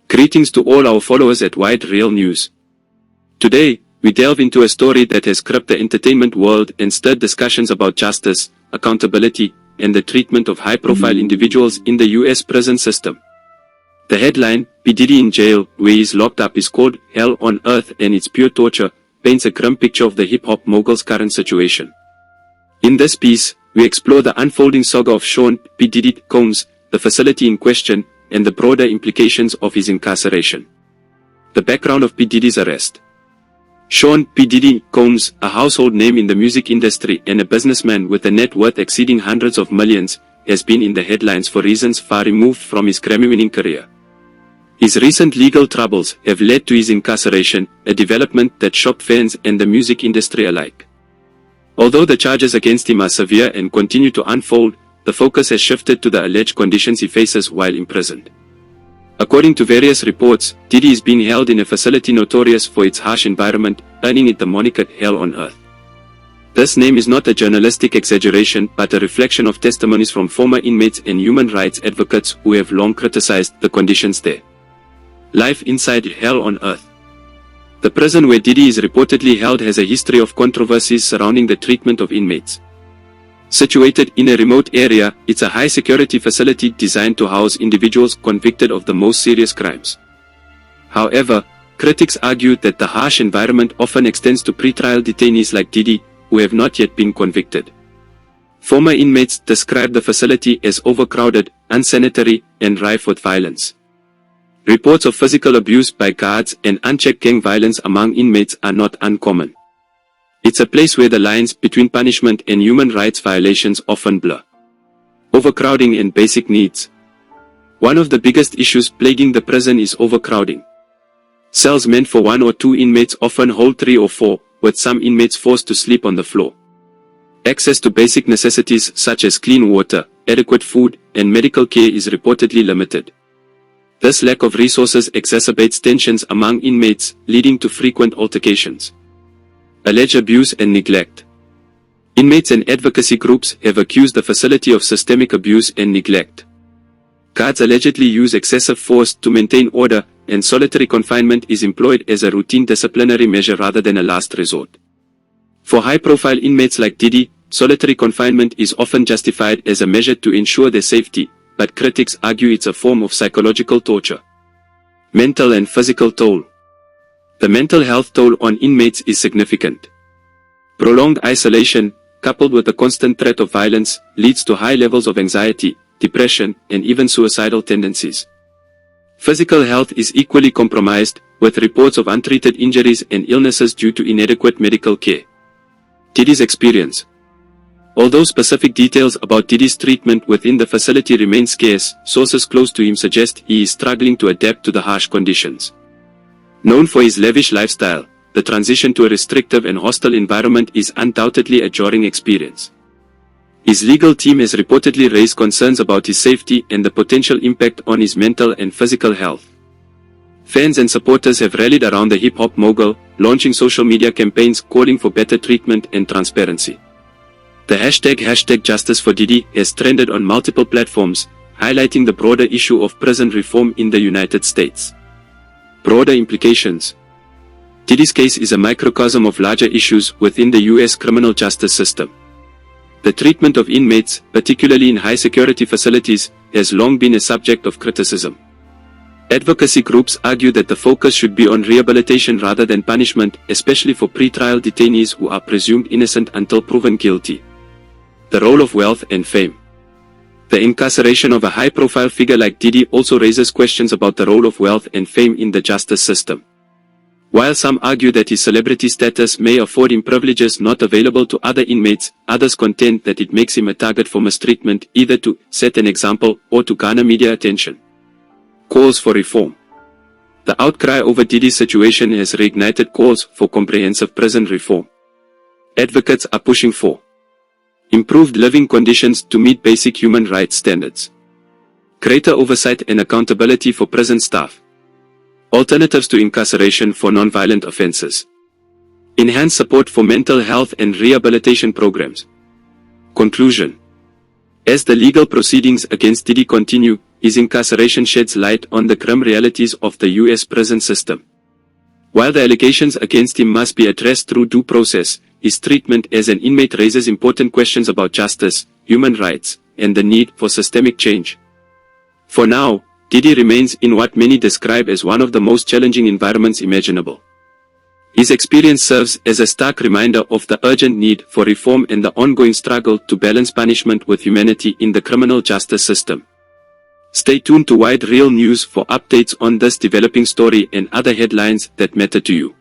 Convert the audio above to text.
Greetings to all our followers at Wide Real News. Today, we delve into a story that has gripped the entertainment world and stirred discussions about justice, accountability, and the treatment of high-profile individuals in the U.S. prison system. The headline, P. Diddy in jail, where he's locked up, is called Hell on Earth, and its pure torture paints a grim picture of the hip-hop mogul's current situation. In this piece, we explore the unfolding saga of Sean P Diddy Combs, the facility in question, and the broader implications of his incarceration. The background of P. Diddy's arrest. Sean P Diddy Combs, a household name in the music industry and a businessman with a net worth exceeding hundreds of millions, has been in the headlines for reasons far removed from his Grammy-winning career. His recent legal troubles have led to his incarceration, a development that shocked fans and the music industry alike. Although the charges against him are severe and continue to unfold, the focus has shifted to the alleged conditions he faces while imprisoned. According to various reports, Diddy is being held in a facility notorious for its harsh environment, earning it the moniker Hell on Earth. This name is not a journalistic exaggeration but a reflection of testimonies from former inmates and human rights advocates who have long criticized the conditions there. Life inside Hell on Earth. The prison where Diddy is reportedly held has a history of controversies surrounding the treatment of inmates. Situated in a remote area, it's a high-security facility designed to house individuals convicted of the most serious crimes. However, critics argue that the harsh environment often extends to pretrial detainees like Diddy, who have not yet been convicted. Former inmates describe the facility as overcrowded, unsanitary, and rife with violence. Reports of physical abuse by guards and unchecked gang violence among inmates are not uncommon. It's a place where the lines between punishment and human rights violations often blur. Overcrowding and basic needs. One of the biggest issues plaguing the prison is overcrowding. Cells meant for 1 or 2 inmates often hold 3 or 4, with some inmates forced to sleep on the floor. Access to basic necessities such as clean water, adequate food, and medical care is reportedly limited. This lack of resources exacerbates tensions among inmates, leading to frequent altercations. Alleged abuse and neglect. Inmates and advocacy groups have accused the facility of systemic abuse and neglect. Guards allegedly use excessive force to maintain order, and solitary confinement is employed as a routine disciplinary measure rather than a last resort. For high-profile inmates like Diddy, solitary confinement is often justified as a measure to ensure their safety, but critics argue it's a form of psychological torture. Mental and physical toll. The mental health toll on inmates is significant. Prolonged isolation, coupled with the constant threat of violence, leads to high levels of anxiety, depression, and even suicidal tendencies. Physical health is equally compromised, with reports of untreated injuries and illnesses due to inadequate medical care. Diddy's experience. Although specific details about Diddy's treatment within the facility remain scarce, sources close to him suggest he is struggling to adapt to the harsh conditions. Known for his lavish lifestyle, the transition to a restrictive and hostile environment is undoubtedly a jarring experience. His legal team has reportedly raised concerns about his safety and the potential impact on his mental and physical health. Fans and supporters have rallied around the hip-hop mogul, launching social media campaigns calling for better treatment and transparency. The hashtag Justice for Diddy has trended on multiple platforms, highlighting the broader issue of prison reform in the United States. Broader implications. Diddy's case is a microcosm of larger issues within the U.S. criminal justice system. The treatment of inmates, particularly in high-security facilities, has long been a subject of criticism. Advocacy groups argue that the focus should be on rehabilitation rather than punishment, especially for pretrial detainees who are presumed innocent until proven guilty. The role of wealth and fame. The incarceration of a high-profile figure like Diddy also raises questions about the role of wealth and fame in the justice system. While some argue that his celebrity status may afford him privileges not available to other inmates, others contend that it makes him a target for mistreatment, either to set an example or to garner media attention. Calls for reform. The outcry over Diddy's situation has reignited calls for comprehensive prison reform. Advocates are pushing for improved living conditions to meet basic human rights standards, greater oversight and accountability for prison staff, alternatives to incarceration for non-violent offenses, enhanced support for mental health and rehabilitation programs. Conclusion. As the legal proceedings against Diddy continue, his incarceration sheds light on the grim realities of the U.S. prison system. While the allegations against him must be addressed through due process, his treatment as an inmate raises important questions about justice, human rights, and the need for systemic change. For now, Diddy remains in what many describe as one of the most challenging environments imaginable. His experience serves as a stark reminder of the urgent need for reform and the ongoing struggle to balance punishment with humanity in the criminal justice system. Stay tuned to Wide Real News for updates on this developing story and other headlines that matter to you.